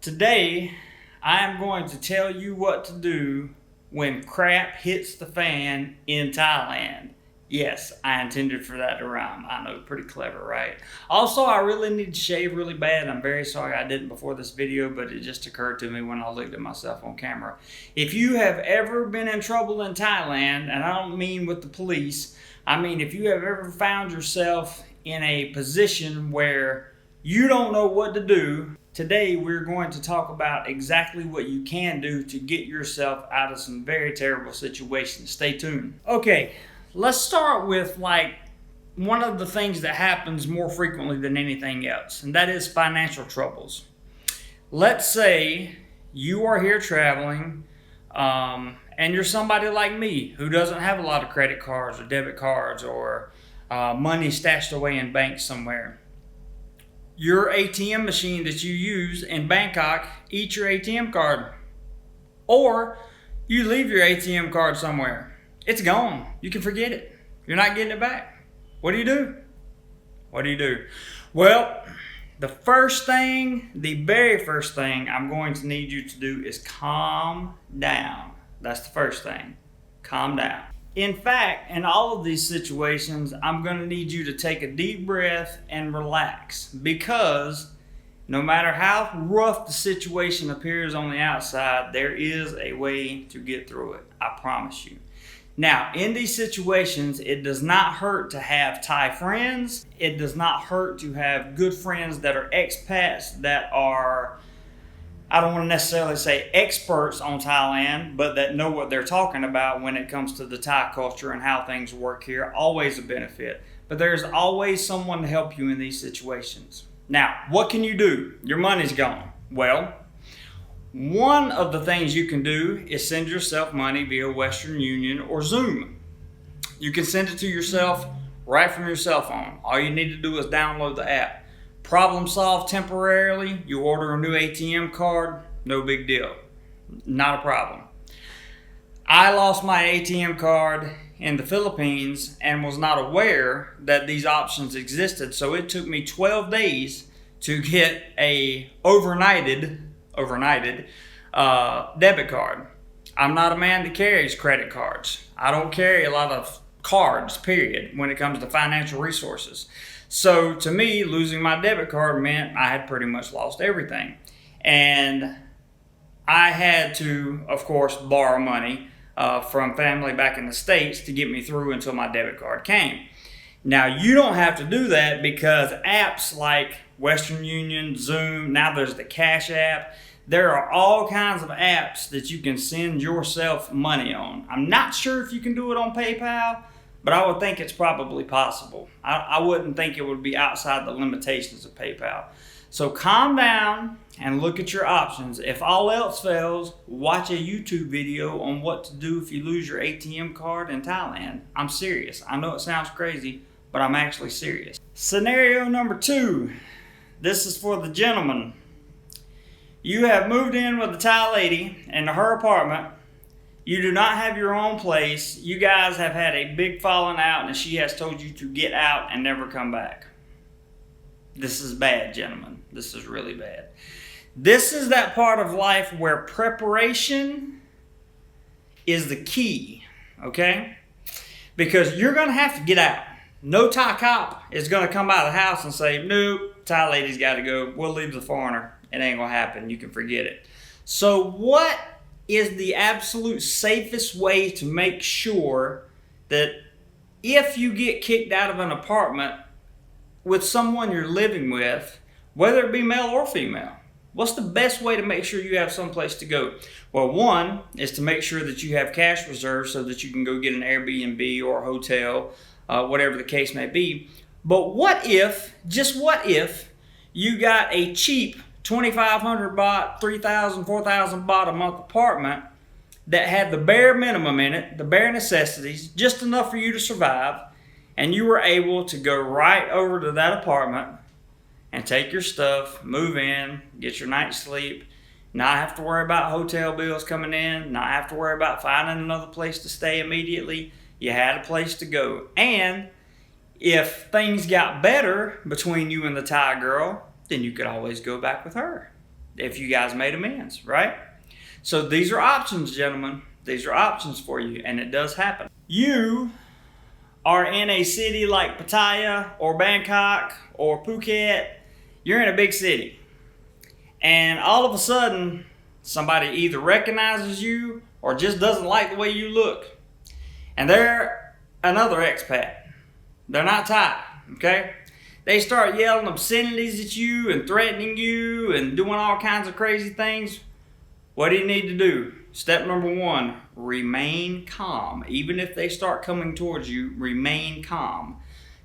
Today, I am going to tell you what to do when crap hits the fan in Thailand. Yes, I intended for that to rhyme. I know, pretty clever, right? Also, I really need to shave really bad. I'm very sorry I didn't before this video, but it just occurred to me when I looked at myself on camera. If you have ever been in trouble in Thailand, and I don't mean with the police, I mean if you have ever found yourself in a position where you don't know what to do, today we're going to talk about exactly what you can do to get yourself out of some very terrible situations. Stay tuned. Okay, let's start with one of the things that happens more frequently than anything else, and that is financial troubles. Let's say you are here traveling and you're somebody like me who doesn't have a lot of credit cards or debit cards or money stashed away in banks somewhere. Your ATM machine that you use in Bangkok eats your ATM card. Or you leave your ATM card somewhere. It's gone. You can forget it. You're not getting it back. What do you do? What do you do? Well, the very first thing I'm going to need you to do is calm down. That's the first thing. Calm down. In fact, in all of these situations, I'm going to need you to take a deep breath and relax, because no matter how rough the situation appears on the outside, there is a way to get through it. I promise you. Now, in these situations, it does not hurt to have Thai friends. It does not hurt to have good friends that are expats, that are, I don't want to necessarily say experts on Thailand, but that know what they're talking about when it comes to the Thai culture and how things work here. Always a benefit. But there's always someone to help you in these situations. Now, what can you do? Your money's gone. Well, one of the things you can do is send yourself money via Western Union or Zoom. You can send it to yourself right from your cell phone. All you need to do is download the app. Problem solved temporarily. You order a new ATM card, no big deal. Not a problem. I lost my ATM card in the Philippines and was not aware that these options existed, so it took me 12 days to get a overnighted debit card. I'm not a man that carries credit cards. I don't carry a lot of cards, period, when it comes to financial resources. So to me, losing my debit card meant I had pretty much lost everything. And I had to, of course, borrow money from family back in the States to get me through until my debit card came. Now, you don't have to do that, because apps like Western Union, Zoom, now there's the Cash app. There are all kinds of apps that you can send yourself money on. I'm not sure if you can do it on PayPal, but I would think it's probably possible. I wouldn't think it would be outside the limitations of PayPal. So calm down and look at your options. If all else fails, watch a YouTube video on what to do if you lose your ATM card in Thailand. I'm serious. I know it sounds crazy, but I'm actually serious. Scenario number 2. This is for the gentleman. You have moved in with a Thai lady into her apartment. You do not have your own place. You guys have had a big falling out, and she has told you to get out and never come back. This is bad, gentlemen. This is really bad. This is that part of life where preparation is the key, okay? Because you're going to have to get out. No Thai cop is going to come out of the house and say, nope, Thai lady's got to go. We'll leave the foreigner. It ain't going to happen. You can forget it. So what is the absolute safest way to make sure that if you get kicked out of an apartment with someone you're living with, whether it be male or female, what's the best way to make sure you have someplace to go? Well, one is to make sure that you have cash reserves so that you can go get an Airbnb or a hotel, whatever the case may be. But what if, just what if, you got a cheap 2,500 baht, 3,000, 4,000 baht a month apartment that had the bare minimum in it, the bare necessities, just enough for you to survive, and you were able to go right over to that apartment and take your stuff, move in, get your night's sleep, not have to worry about hotel bills coming in, not have to worry about finding another place to stay immediately. You had a place to go. And if things got better between you and the Thai girl, then you could always go back with her. if you guys made amends, right? So these are options, gentlemen. These are options for you, and it does happen. You are in a city like Pattaya or Bangkok or Phuket. You're in a big city, and all of a sudden somebody either recognizes you or just doesn't like the way you look, and they're another expat. They're not Thai, okay? They start yelling obscenities at you and threatening you and doing all kinds of crazy things. What do you need to do? Step number one, remain calm. Even if they start coming towards you, remain calm.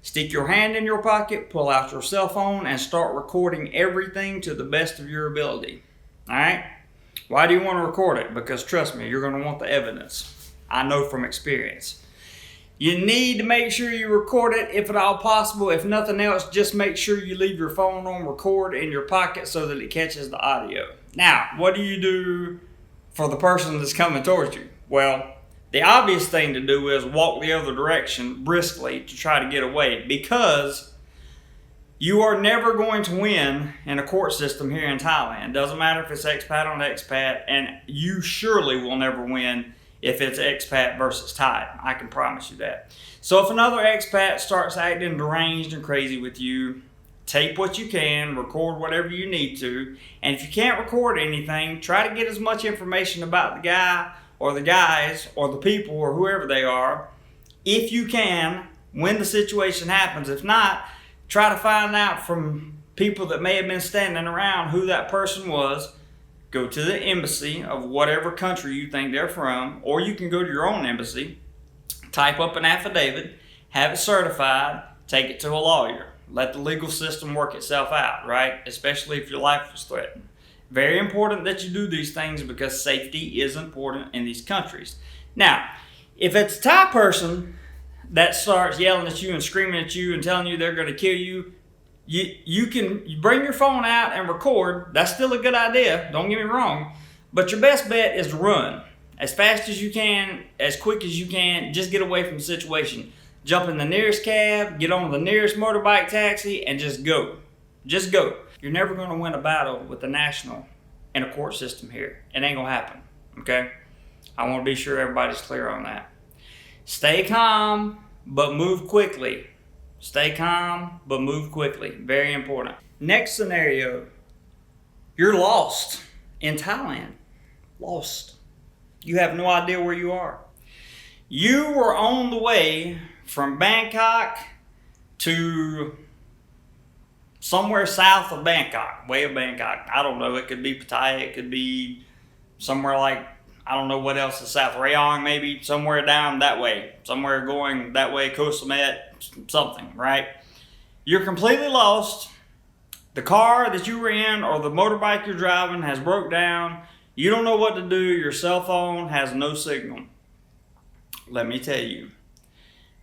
Stick your hand in your pocket, pull out your cell phone, and start recording everything to the best of your ability. All right? Why do you want to record it? Because trust me, you're going to want the evidence. I know from experience. You need to make sure you record it if at all possible. If nothing else, just make sure you leave your phone on record in your pocket so that it catches the audio. Now, what do you do for the person that's coming towards you? Well, the obvious thing to do is walk the other direction briskly to try to get away, because you are never going to win in a court system here in Thailand. Doesn't matter if it's expat on expat, and you surely will never win if it's expat versus Thai. I can promise you that. So if another expat starts acting deranged and crazy with you, tape what you can, record whatever you need to, and if you can't record anything, try to get as much information about the guy or the guys or the people or whoever they are, if you can, when the situation happens. If not, try to find out from people that may have been standing around who that person was. Go to the embassy of whatever country you think they're from, or you can go to your own embassy, type up an affidavit, have it certified, take it to a lawyer. Let the legal system work itself out, right? Especially if your life is threatened. Very important that you do these things, because safety is important in these countries. Now, if it's a Thai person that starts yelling at you and screaming at you and telling you they're going to kill you, you can bring your phone out and record. That's still a good idea, don't get me wrong. But your best bet is to run. As fast as you can, as quick as you can, just get away from the situation. Jump in the nearest cab, get on the nearest motorbike taxi, and just go. Just go. You're never going to win a battle with the national in a court system here. It ain't going to happen, okay? I want to be sure everybody's clear on that. Stay calm, but move quickly. Stay calm, but move quickly. Very important. Next scenario, you're lost in Thailand. Lost. You have no idea where you are. You were on the way from Bangkok to somewhere south of Bangkok, way of Bangkok. I don't know, it could be Pattaya, it could be somewhere like, I don't know what else is south, Rayong maybe, somewhere down that way, somewhere going that way, Koh Samet, something, right? You're completely lost. The car that you were in or the motorbike you're driving has broke down. You don't know what to do. Your cell phone has no signal. Let me tell you,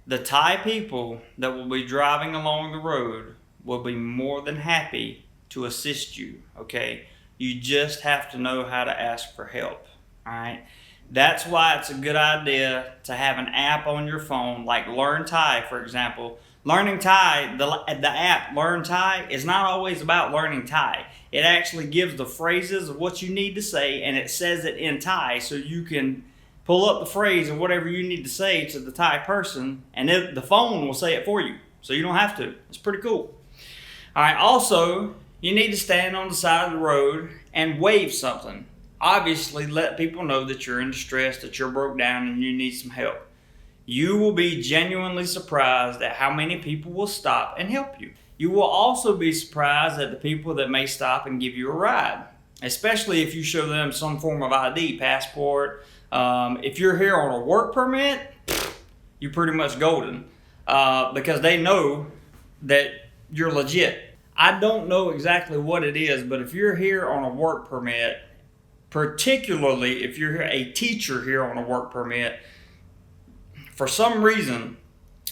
the Thai people that will be driving along the road will be more than happy to assist you, okay? You just have to know how to ask for help, all right? That's why it's a good idea to have an app on your phone, like Learn Thai, for example. Learning Thai, the app Learn Thai is not always about learning Thai. It actually gives the phrases of what you need to say, and it says it in Thai, so you can pull up the phrase of whatever you need to say to the Thai person, and the phone will say it for you, so you don't have to. It's pretty cool. All right, also, you need to stand on the side of the road and wave something. Obviously, let people know that you're in distress, that you're broke down, and you need some help. You will be genuinely surprised at how many people will stop and help you. You will also be surprised at the people that may stop and give you a ride, especially if you show them some form of ID, passport. If you're here on a work permit, you're pretty much golden, because they know that you're legit. I don't know exactly what it is, but if you're here on a work permit, particularly if you're a teacher here on a work permit, for some reason,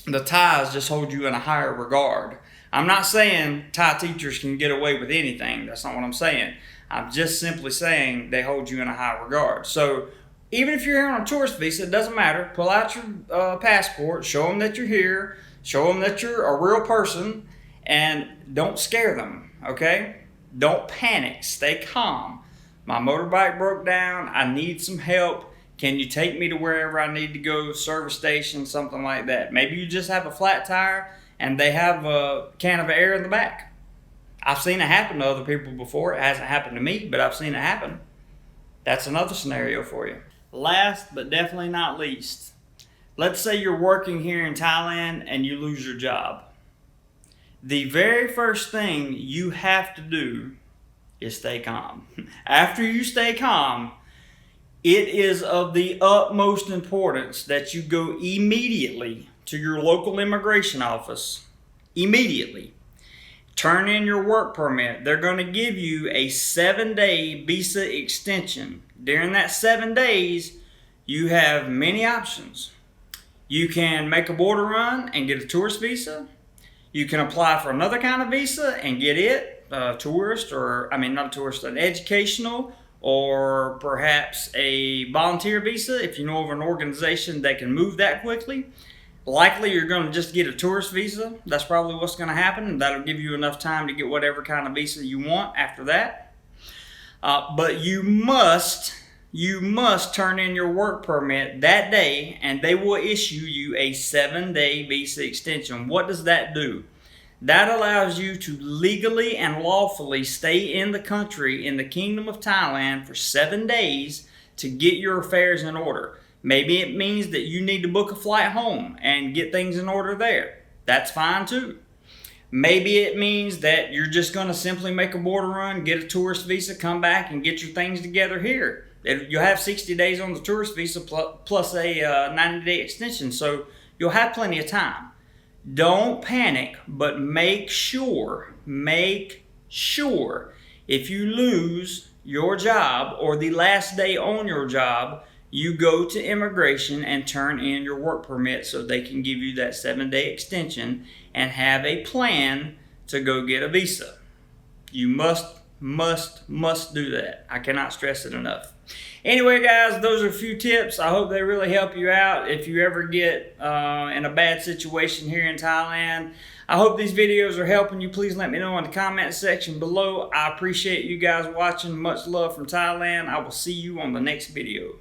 the Thais just hold you in a higher regard. I'm not saying Thai teachers can get away with anything. That's not what I'm saying. I'm just simply saying they hold you in a high regard. So even if you're here on a tourist visa, it doesn't matter. Pull out your passport, show them that you're here, show them that you're a real person, and don't scare them, okay? Don't panic. Stay calm. My motorbike broke down. I need some help. Can you take me to wherever I need to go, service station, something like that? Maybe you just have a flat tire and they have a can of air in the back. I've seen it happen to other people before. It hasn't happened to me, but I've seen it happen. That's another scenario for you. Last but definitely not least, let's say you're working here in Thailand and you lose your job. The very first thing you have to do is stay calm. After you stay calm, it is of the utmost importance that you go immediately to your local immigration office. Immediately. Turn in your work permit. They're going to give you a 7-day visa extension. During that 7 days, you have many options. You can make a border run and get a tourist visa. You can apply for another kind of visa and get it, an educational or perhaps a volunteer visa if you know of an organization that can move that quickly. Likely you're going to just get a tourist visa. That's probably what's going to happen, and that'll give you enough time to get whatever kind of visa you want after that. But you must turn in your work permit that day, and they will issue you a 7-day visa extension. What does that do? That allows you to legally and lawfully stay in the country, in the Kingdom of Thailand, for 7 days to get your affairs in order. Maybe it means that you need to book a flight home and get things in order there. That's fine too. Maybe it means that you're just going to simply make a border run, get a tourist visa, come back and get your things together here. You'll have 60 days on the tourist visa plus a 90-day extension, so you'll have plenty of time. Don't panic, but make sure if you lose your job or the last day on your job, you go to immigration and turn in your work permit so they can give you that 7-day extension and have a plan to go get a visa. You must do that. I cannot stress it enough. Anyway, guys, those are a few tips. I hope they really help you out if you ever get in a bad situation here in Thailand. I hope these videos are helping you. Please let me know in the comment section below. I appreciate you guys watching. Much love from Thailand. I will see you on the next video.